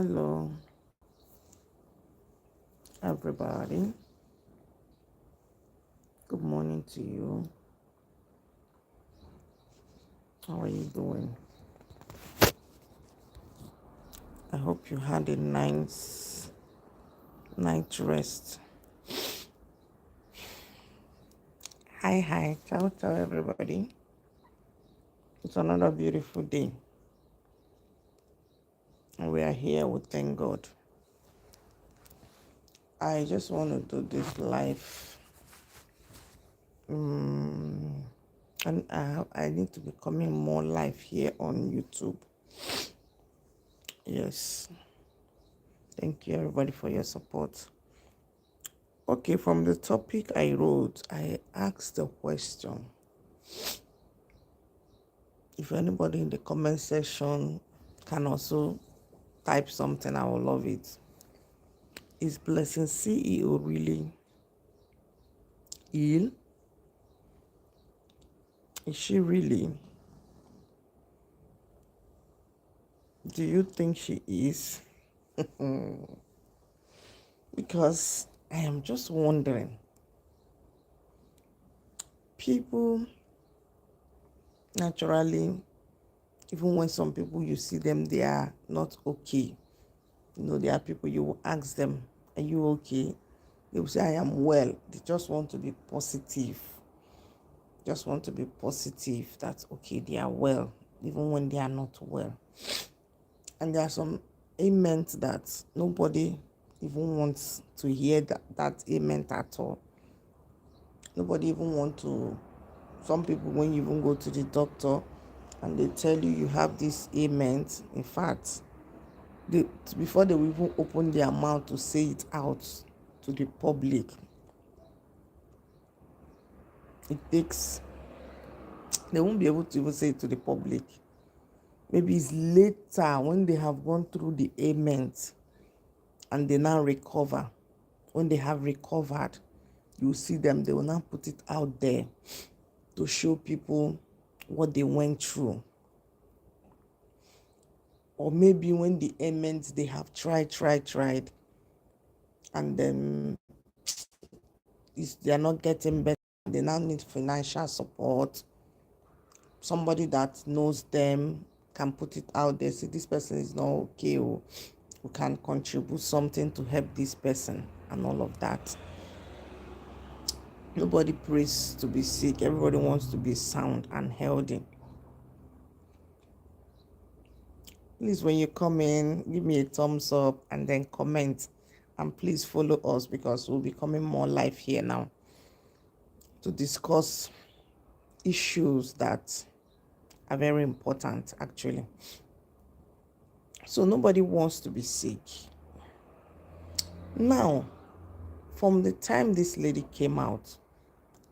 Hello, everybody. Good morning to you. How are you doing? I hope you had a nice night rest. Hi. Ciao, everybody. It's another beautiful day, and we are here. We thank God. I just want to do this live, and I need to be coming more live here on YouTube. Yes, thank you, everybody, for your support. Okay, from the topic I wrote, I asked the question. If anybody in the comment section can also type something, I will love it. Is Blessing CEO really ill? Is she really? Do you think she is? Because I am just wondering. People naturally, even when some people you see them, they are not okay. There are people you will ask them, are you okay? They will say, I am well. They just want to be positive. Just want to be positive that, okay, they are well, even when they are not well. And there are some amens that nobody even wants to hear that amen at all. Nobody even want to. Some people, when you even go to the doctor and they tell you have this amen, in fact, before they will even open their mouth to say it out to the public, it takes, they won't be able to even say it to the public. Maybe it's later when they have gone through the ailment and they now recover. When they have recovered, you see them, they will now put it out there to show people what they went through. Or maybe when the ailments they have tried, and then they are not getting better, they now need financial support. Somebody that knows them can put it out there, say this person is not okay, or we can contribute something to help this person and all of that. Nobody prays to be sick. Everybody wants to be sound and healthy. Please, when you come in, give me a thumbs up and then comment. And please follow us because we'll be coming more live here now to discuss issues that are very important, actually. So nobody wants to be sick. Now, from the time this lady came out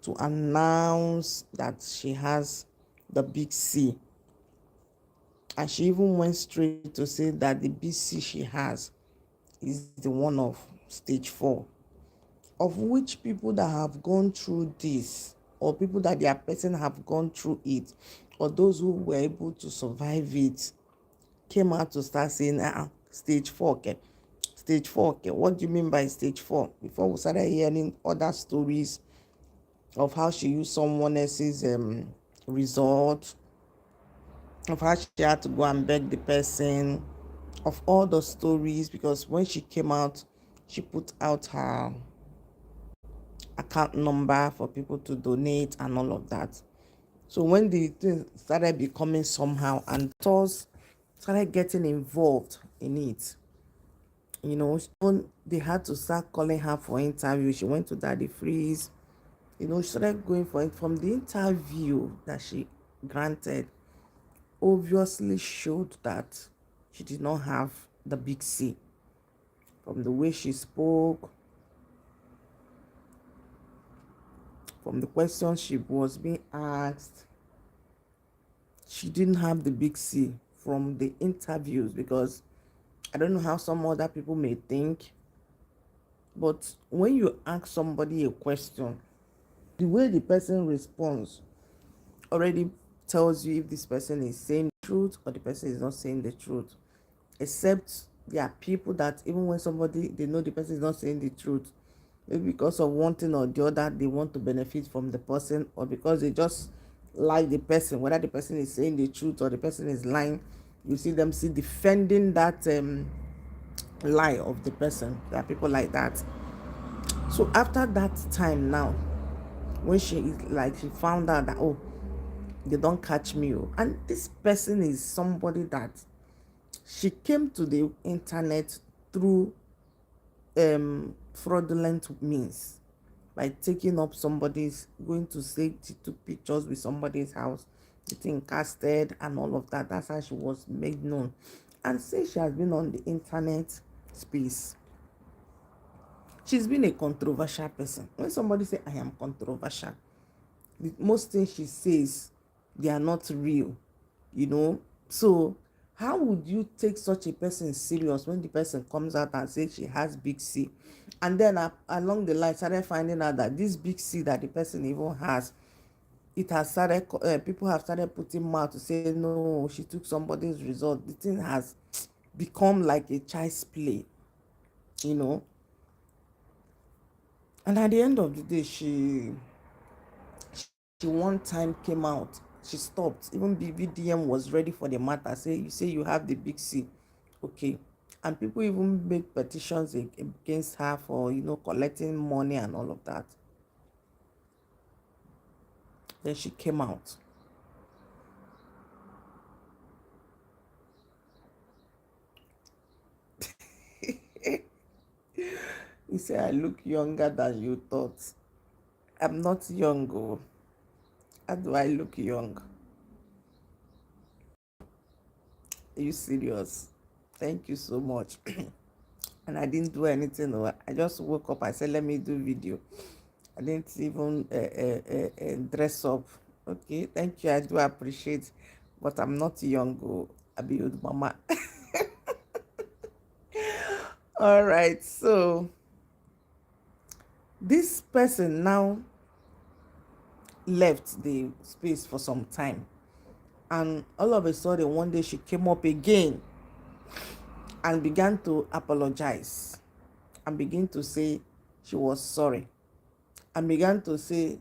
to announce that she has the big C, and she even went straight to say that the BC she has is the one of stage 4, of which people that have gone through this, or people that their person have gone through it, or those who were able to survive it, came out to start saying, stage 4, okay. Stage 4, okay. What do you mean by stage 4? Before we started hearing other stories of how she used someone else's result, of how she had to go and beg the person, of all the stories, because when she came out, she put out her account number for people to donate and all of that. So when the thing started becoming somehow and those started getting involved in it, they had to start calling her for interview. She went to Daddy Freeze. She started going for it. From the interview that she granted, obviously showed that she did not have the big C. From the way she spoke, from the questions she was being asked, she didn't have the big C from the interviews. Because I don't know how some other people may think, but when you ask somebody a question, the way the person responds already tells you if this person is saying the truth or the person is not saying the truth. Except There are people that even when somebody, they know the person is not saying the truth, maybe because of one thing or the other, they want to benefit from the person, or because they just like the person, whether the person is saying the truth or the person is lying. You see them defending that lie of the person. There are people like that. So after that time now, when she found out that, oh, they don't catch me, oh, and this person is somebody that she came to the internet through fraudulent means, by taking up somebody's, going to say she took pictures with somebody's house, the thing casted and all of that. That's how she was made known. And since she has been on the internet space, she's been a controversial person. When somebody say I am controversial, the most things she says, they are not real, you know. So how would you take such a person serious when the person comes out and says she has big C, and then along the line started finding out that this big C that the person even has, it has started, people have started putting mouth to say no, she took somebody's result. The thing has become like a child's play, you know. And at the end of the day, she one time came out, she stopped. Even BVDM was ready for the matter. You say you have the big C, okay. And people even made petitions against her for, collecting money and all of that. Then she came out. You say I look younger than you thought. I'm not young, oh. How do I look young? Are you serious? Thank you so much. And I didn't do anything. I just woke up. I said, let me do video. I didn't even dress up. Okay, thank you. I do appreciate, but I'm not young. Oh, I be old mama. All right, so this person now left the space for some time, and all of a sudden one day she came up again and began to apologize and begin to say she was sorry, and began to say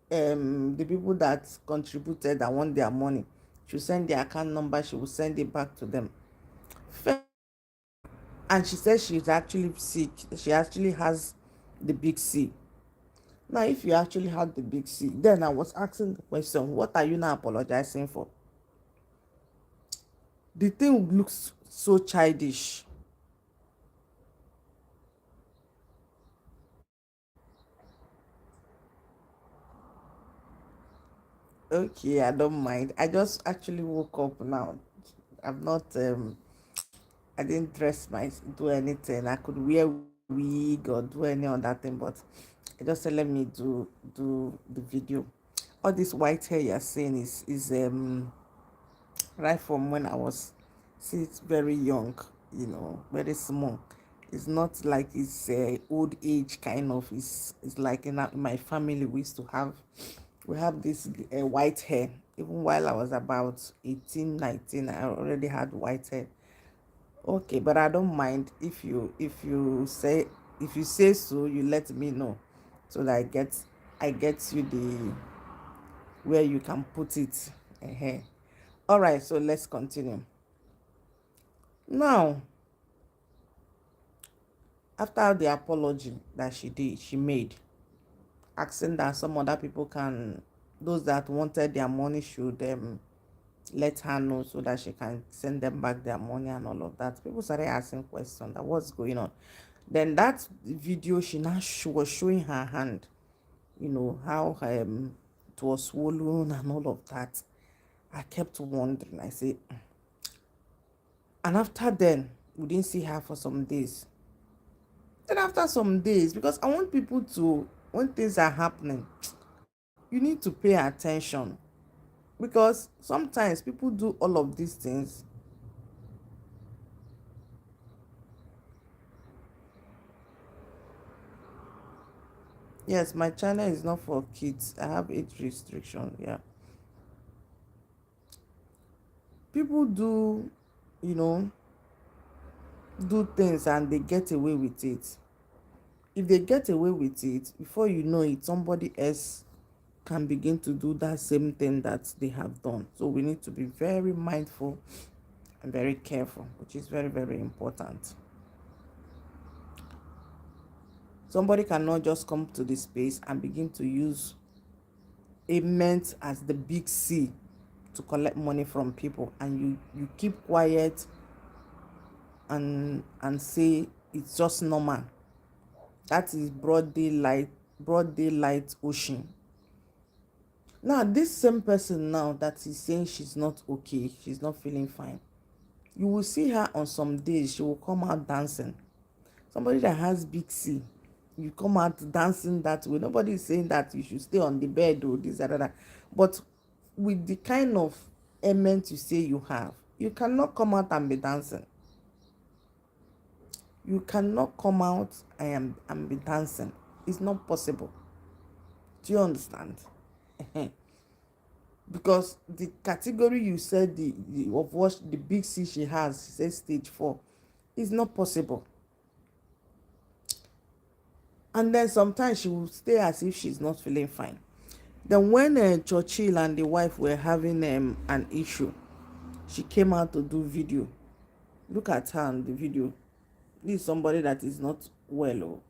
the people that contributed that want their money should send their account number, she will send it back to them. And she said she's actually sick, she actually has the big C. Now if you actually had the big C, then I was asking the question, what are you now apologizing for? The thing looks so childish. Okay, I don't mind. I just actually woke up now. I'm not I didn't do anything. I could wear wig or do any other thing, but I just said let me do the video. All this white hair you're seeing is right from when I was, see, it's very young, very small. It's not like it's old age kind of. It's like in my family we have this white hair. Even while I was about 18, 19, I already had white hair. Okay, but I don't mind if you say so, you let me know, so that I get you the where you can put it. All right, so let's continue. Now, after the apology that she made, asking that some other people can, those that wanted their money should let her know so that she can send them back their money and all of that. People started asking questions that what's going on. Then that video, she was showing her hand, how it was swollen and all of that. I kept wondering. I say, and after then, we didn't see her for some days. Then after some days, because I want people to, when things are happening, you need to pay attention, because sometimes people do all of these things. Yes, my channel is not for kids. I have age restriction. Yeah, people do, you know do things and they get away with it. If they get away with it, before you know it, somebody else can begin to do that same thing that they have done. So we need to be very mindful and very careful, which is very, very important. Somebody cannot just come to the space and begin to use ailment as the big C to collect money from people, and you keep quiet and say it's just normal. That is broad daylight ocean. Now this same person now that is saying she's not okay, she's not feeling fine, you will see her on some days she will come out dancing. Somebody that has big C, you come out dancing that way. Nobody is saying that you should stay on the bed or this or that, but with the kind of ailment you say you have, you cannot come out and be dancing. You cannot come out and be dancing. It's not possible. Do you understand? Because the category you said of what the big C she has, she said stage 4, is not possible. And then sometimes she will stay as if she's not feeling fine. Then when Churchill and the wife were having an issue, she came out to do video. Look at her in the video. This is somebody that is not well. Oh,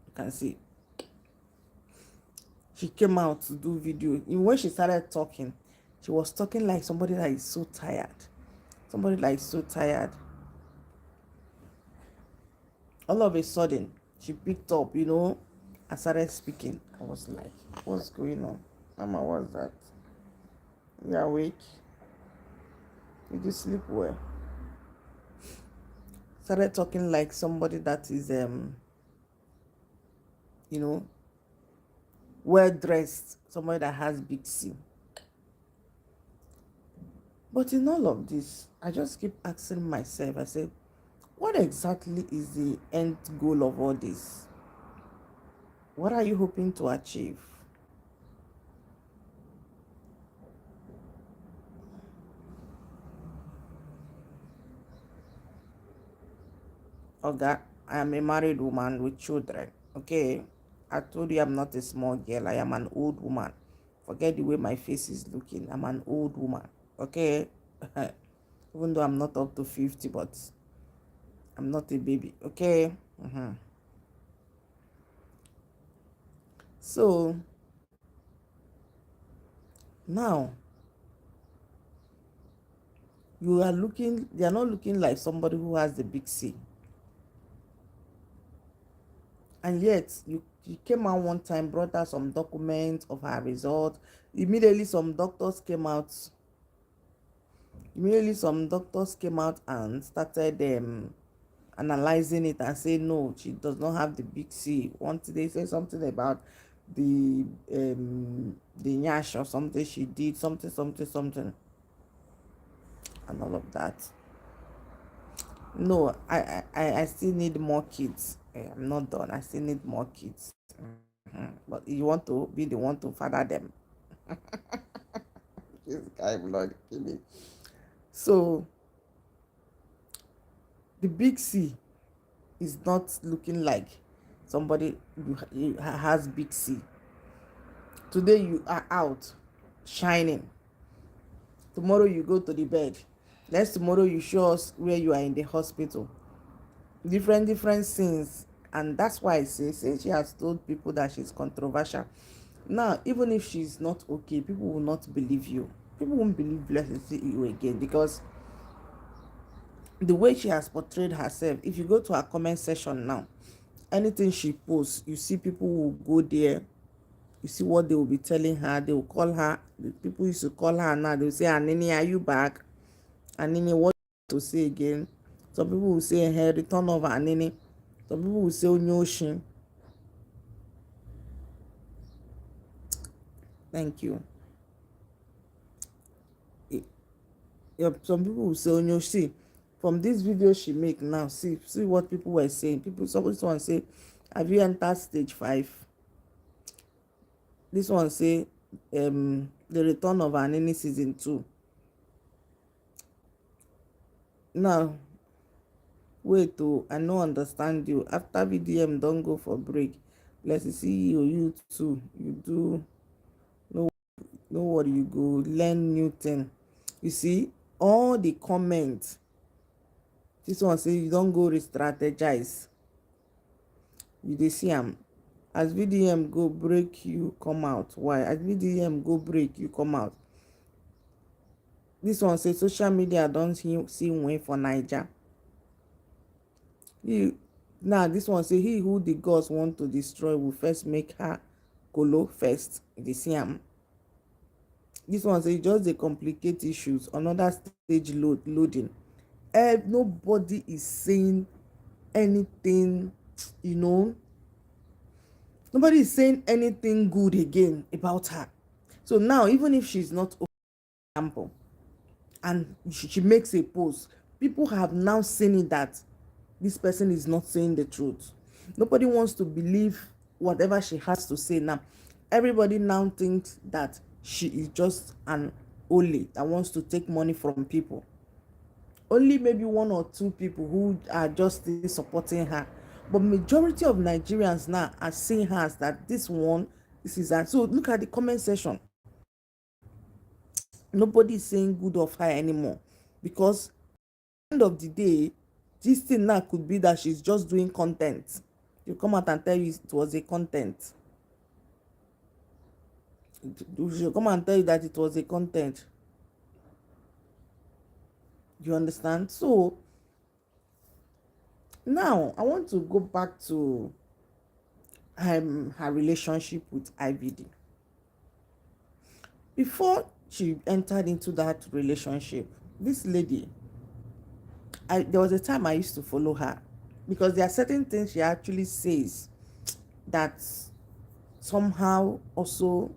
you can see. She came out to do video. And when she started talking, she was talking like somebody that is so tired. Somebody that is so tired. All of a sudden, she picked up, and started speaking. I was like, what's going on? Mama, what's that? You awake? Did you sleep well? Started talking like somebody that is, well dressed, somebody that has big C. But in all of this, I just keep asking myself, I said, what exactly is the end goal of all this? What are you hoping to achieve? Okay, I am a married woman with children. Okay, I told you I'm not a small girl. I am an old woman. Forget the way my face is looking. I'm an old woman. Okay, even though I'm not up to 50, but I'm not a baby. Okay. So now you are not looking like somebody who has the big C. And yet you came out one time, brought out some documents of her result. Immediately some doctors came out and started analyzing it and say no, she does not have the big C. Once they say something about the nyash or something she did, something and all of that. No, I still need more kids. I'm not done. I still need more kids. But you want to be the one to father them. This guy will not kill me. So the big C is not looking like somebody who has big C. Today you are out shining. Tomorrow you go to the bed. Next tomorrow you show us where you are in the hospital. Different scenes. And that's why I say she has told people that she's controversial. Now, even if she's not okay, people will not believe you. People won't believe Blessing CEO again, because the way she has portrayed herself, if you go to her comment section now, anything she posts, you see people will go there. You see what they will be telling her. They will call her. The people used to call her now. They will say, Anini, are you back? Anini, what to say again? Some people will say, hey, return of Anini. Some people will say, Onyoshin. Thank you. Some people will say, Onyoshi. From this video she make now, see what people were saying. Someone say, have you entered stage 5? This one say, the return of Anini season 2. Now Wait, oh, I no understand you. After VDM don't go for break. Let's see you too. You do know what you go learn new thing. You see, all the comments. This one say you don't go re-strategize. You dey see am. As VDM go break, you come out. Why? As VDM go break, you come out. This one say social media don't see win for Naija. Now this one say he who the gods want to destroy will first make her kolo first. You dey see am. This one say just dey complicate issues. Another stage loading. Nobody is saying anything, you know. Nobody is saying anything good again about her. So now, even if she's not example, and she makes a post, people have now seen it that this person is not saying the truth. Nobody wants to believe whatever she has to say now. Everybody now thinks that she is just an ole that wants to take money from people. Only maybe one or two people who are just still supporting her, but majority of Nigerians now are seeing her as that this is that. So look at the comment section. Nobody is saying good of her anymore, because at the end of the day, this thing now could be that she's just doing content. You come out and tell you it was a content. She'll come and tell you that it was a content. You understand? So now I want to go back to her relationship with IVD. Before she entered into that relationship, this lady, there was a time I used to follow her, because there are certain things she actually says that somehow also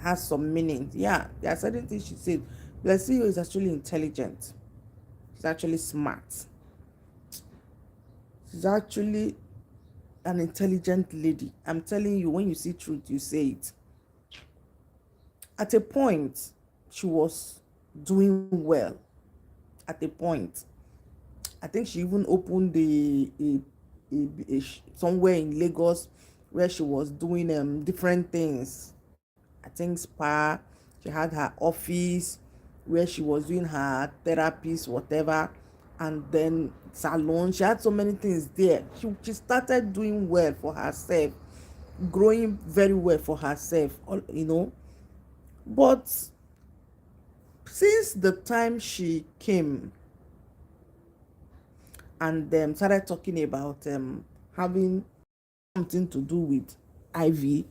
has some meaning. Yeah, there are certain things she said. Blessio is actually intelligent. She's actually smart. She's actually an intelligent lady. I'm telling you, when you see truth, you say it. At a point, she was doing well. At a point, I think she even opened somewhere in Lagos where she was doing different things. I think spa. She had her office where she was doing her therapies, whatever, and then salon. She had so many things there. She started doing well for herself, growing very well for herself, you know. But since the time she came and started talking about having something to do with Ivy,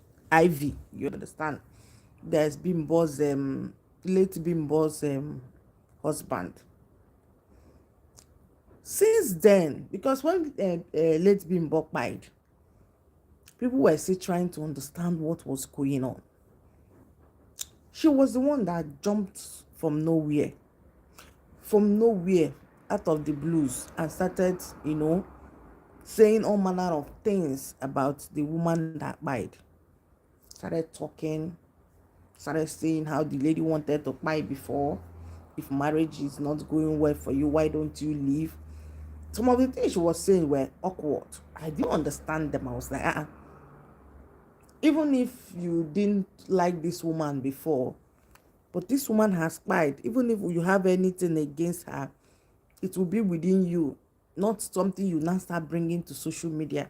you understand? There's Bimbo's late Bimbo's husband. Since then, because when late Bimbo died, people were still trying to understand what was going on. She was the one that jumped from nowhere, out of the blues, and started, you know, saying all manner of things about the woman that died. Started talking, started saying how the lady wanted to buy before. If marriage is not going well for you, why don't you leave? Some of the things she was saying were awkward. I didn't understand them. I was like, even if you didn't like this woman before, but this woman has died. Even if you have anything against her, it will be within you, not something you now start bringing to social media.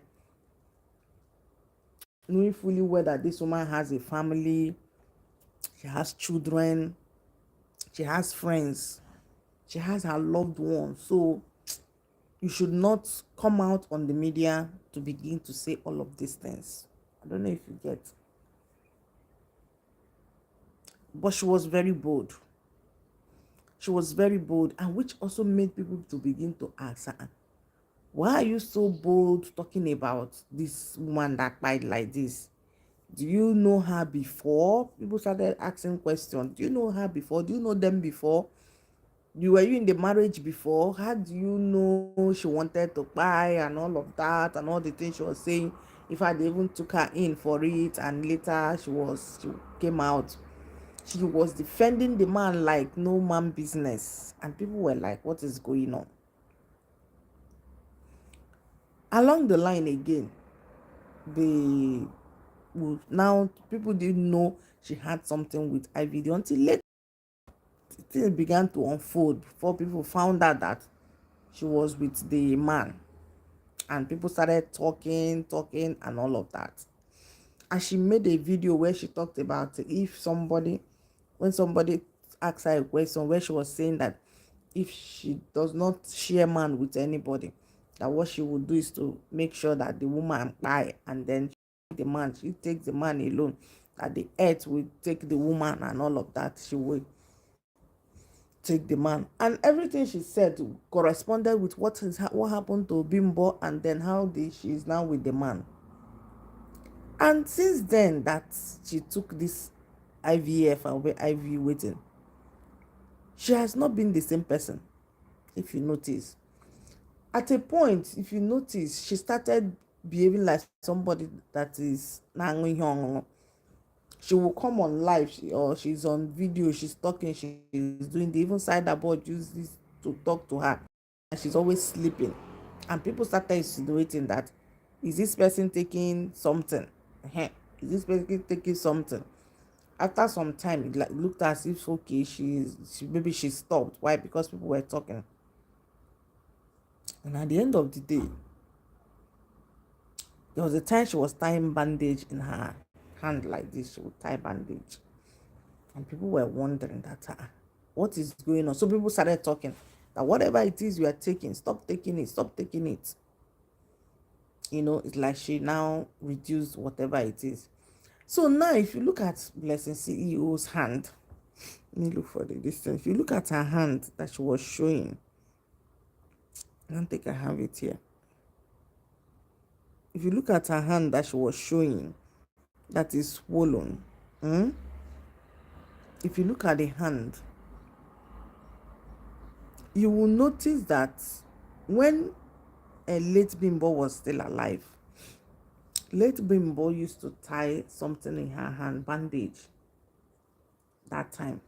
Knowing fully well that this woman has a family, she has children, she has friends, she has her loved ones. So you should not come out on the media to begin to say all of these things. I don't know if you get. But she was very bold. She was very bold, and which also made people to begin to ask her, why are you so bold talking about this woman that died like this? Do you know her before? People started asking questions. Do you know her before? Do you know them before? Were you in the marriage before? How do you know she wanted to buy and all of that and all the things she was saying? If I even took her in for it, and later she came out. She was defending the man like no man business, and people were like, what is going on? Along the line again, they would now, people didn't know she had something with IVD until later things began to unfold before people found out that she was with the man, and people started talking and all of that. And she made a video where she talked about if somebody, when somebody asked her a question, where she was saying that if she does not share man with anybody, that what she would do is to make sure that the woman buy, and then she takes the man alone, that the earth will take the woman and all of that. She will take the man, and everything she said corresponded with what happened to Bimbo, and then how she is now with the man. And since then that she took this IVF and IV waiting, she has not been the same person. If you notice, at a point, if you notice, she started behaving like somebody that is young. She will come on live, or she's on video, she's talking, she's doing, they even side about use this to talk to her, and she's always sleeping. And people started insinuating that, is this person taking something? Is this person taking something? After some time, it looked as if, okay, maybe she stopped. Why? Because people were talking. And at the end of the day, there was a time she was tying bandage in her hand like this. She would tie bandage, and people were wondering that, what is going on? So people started talking that whatever it is you are taking, stop taking it, stop taking it. It's like she now reduced whatever it is. So now, if you look at Blessing CEO's hand, let me look for the distance. If you look at her hand that she was showing, I don't think I have it here. If you look at her hand that she was showing, that is swollen. If you look at the hand, you will notice that when a late Bimbo was still alive, late Bimbo used to tie something in her hand, bandage. That time,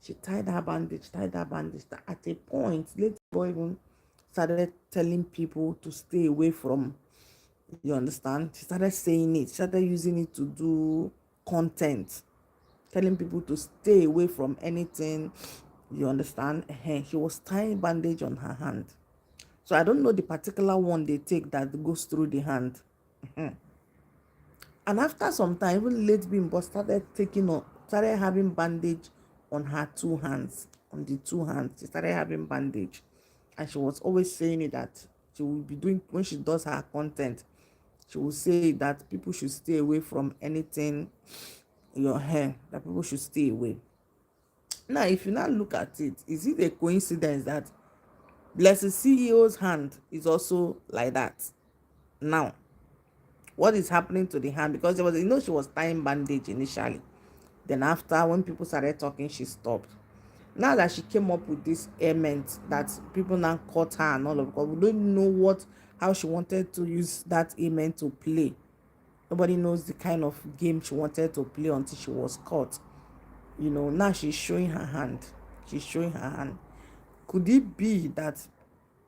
she tied her bandage. At a point, late Bimbo even started telling people to stay away from. You understand? She started saying it. She started using it to do content, telling people to stay away from anything. You understand? She was tying bandage on her hand. So I don't know the particular one they take that goes through the hand. And after some time, even late Bimbo started having bandage on her two hands. On the two hands, she started having bandage. And she was always saying it that she will be doing, when she does her content, she will say that people should stay away from anything in your hair, that people should stay away. Now, if you now look at it, is it a coincidence that Blessing CEO's hand is also like that? Now, what is happening to the hand? Because there was, she was tying bandage initially. Then after, when people started talking, she stopped. Now that she came up with this ailment that people now caught her and all of, because we don't know how she wanted to use that ailment to play. Nobody knows the kind of game she wanted to play until she was caught. Now she's showing her hand. Could it be that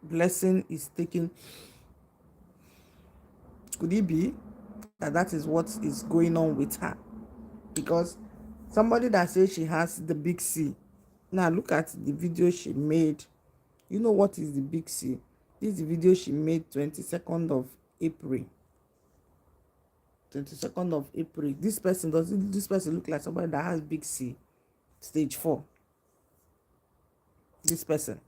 Blessing is taking, could it be that is what is going on with her? Because somebody that says she has the big C, now look at the video she made. You know what is the big C? This is the video she made 22nd of April. 22nd of April. This person look like somebody that has big C, stage 4? This person.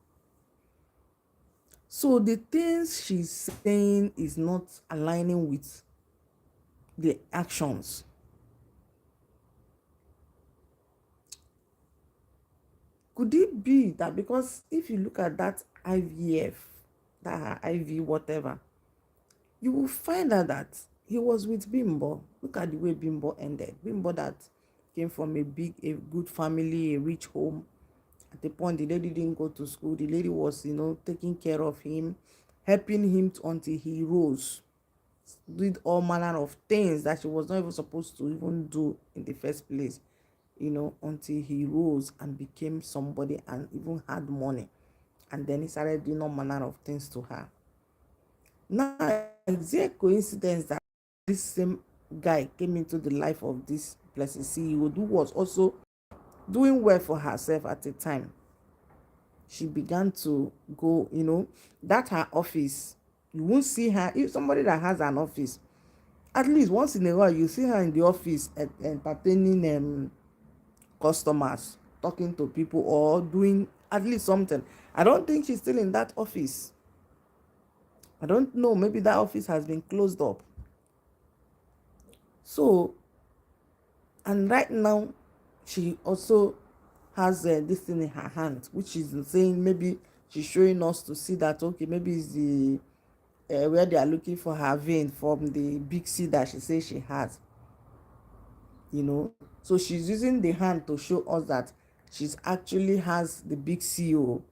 So the things she's saying is not aligning with the actions. Could it be that, because if you look at that IVF, that IV whatever, you will find out that he was with Bimbo. Look at the way Bimbo ended. Bimbo that came from a good family, a rich home. At the point, the lady didn't go to school. The lady was, taking care of him, helping him until he rose. Did all manner of things that she was not even supposed to even do in the first place, until he rose and became somebody and even had money. And then he started doing all manner of things to her. Now, is it a coincidence that this same guy came into the life of this blessed CEO who was also doing well for herself at the time? She began to go, that her office, you won't see her. If somebody that has an office, at least once in a while, you see her in the office entertaining customers, talking to people, or doing at least something. I don't think she's still in that office. I don't know, maybe that office has been closed up. So, and right now, she also has this thing in her hand, which is saying maybe she's showing us to see that, okay, maybe it's the where they are looking for her vein from the big C that she says she has. So she's using the hand to show us that she's actually has the big CO,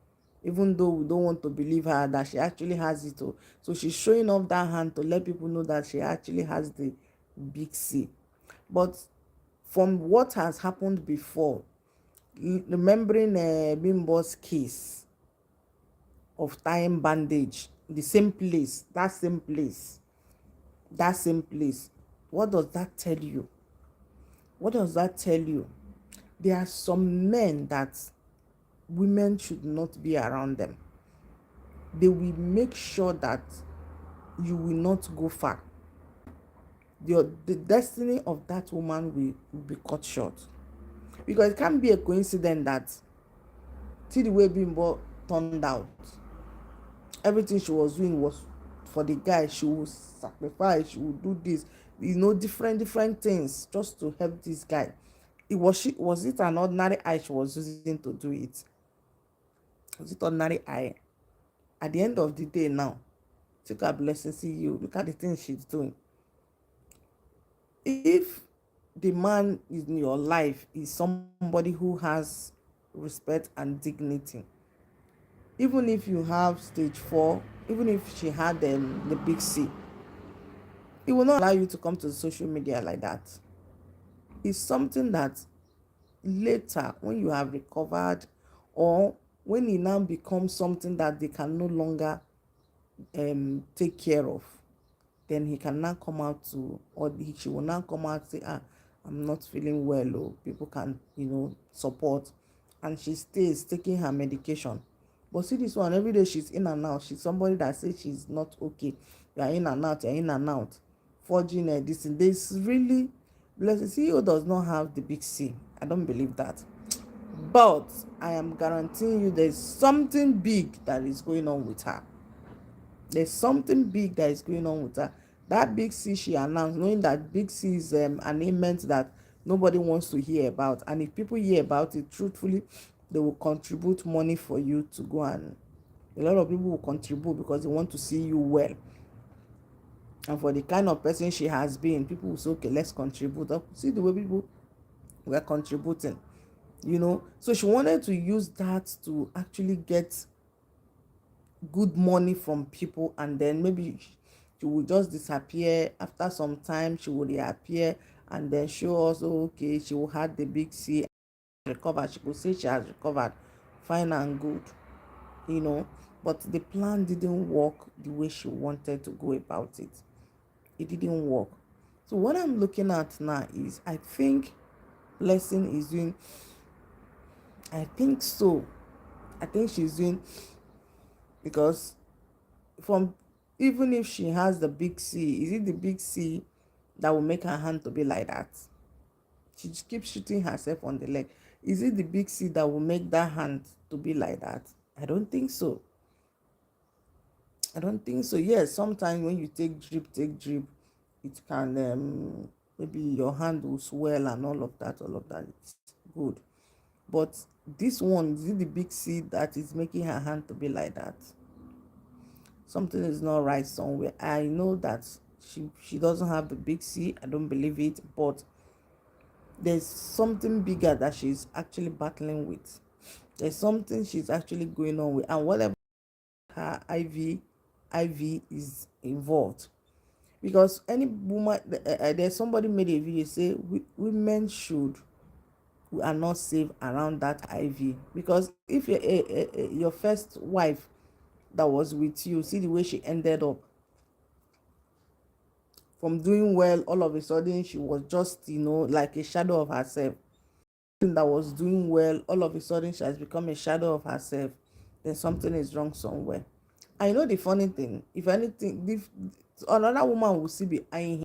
even though we don't want to believe her that she actually has it. So she's showing off that hand to let people know that she actually has the big C. But from what has happened before, remembering Bimbo's case of tying bandage, the same place, that same place, what does that tell you? What does that tell you? There are some men that women should not be around them. They will make sure that you will not go far. The destiny of that woman will be cut short. Because it can't be a coincidence that, see the way Bimbo turned out, everything she was doing was for the guy. She would sacrifice, she would do this, different things just to help this guy. Was it an ordinary eye she was using to do it? Was it ordinary eye? At the end of the day now, take her blessing, see you, look at the things she's doing. If the man in your life is somebody who has respect and dignity, even if you have stage 4, even if she had the big C, it will not allow you to come to the social media like that. It's something that later, when you have recovered, or when it now becomes something that they can no longer take care of, then he can now come out to, or she will now come out and say, I'm not feeling well, or people can support, and she stays taking her medication. But see this one, every day she's in and out. She's somebody that says she's not okay. You're in and out, forging this really, blessed CEO does not have the big C. I don't believe that. But I am guaranteeing you there's something big that is going on with her. There's something big that is going on with her. That big C she announced, knowing that big C is an ailment that nobody wants to hear about. And if people hear about it, truthfully, they will contribute money for you to go, and a lot of people will contribute because they want to see you well. And for the kind of person she has been, people will say, okay, let's contribute. See the way people were contributing, So she wanted to use that to actually get good money from people, and then maybe she would just disappear. After some time she would reappear and then show us, okay, she will have the big C, recover. She could say she has recovered, fine and good, but the plan didn't work the way she wanted to go about it. It didn't work. So what I'm looking at now is, I think Blessing is doing, I think she's doing, because from, even if she has the big C, is it the big C that will make her hand to be like that? She just keeps shooting herself on the leg. Is it the big C that will make that hand to be like that? I don't think so. Yes, sometimes when you take drip, it can maybe your hand will swell and all of that. It's good. But this one, is it the big C that is making her hand to be like that? Something is not right somewhere. I know that she doesn't have the big C. I don't believe it, but there's something bigger that she's actually battling with. There's something she's actually going on with, and whatever her IV is involved. Because any woman, there's somebody made a video say women we are not safe around that IV. Because if your first wife that was with you, see the way she ended up, from doing well, all of a sudden she was just, like a shadow of herself. That was doing well, all of a sudden she has become a shadow of herself, then something is wrong somewhere. I know the funny thing, if anything, if another woman will still be eyeing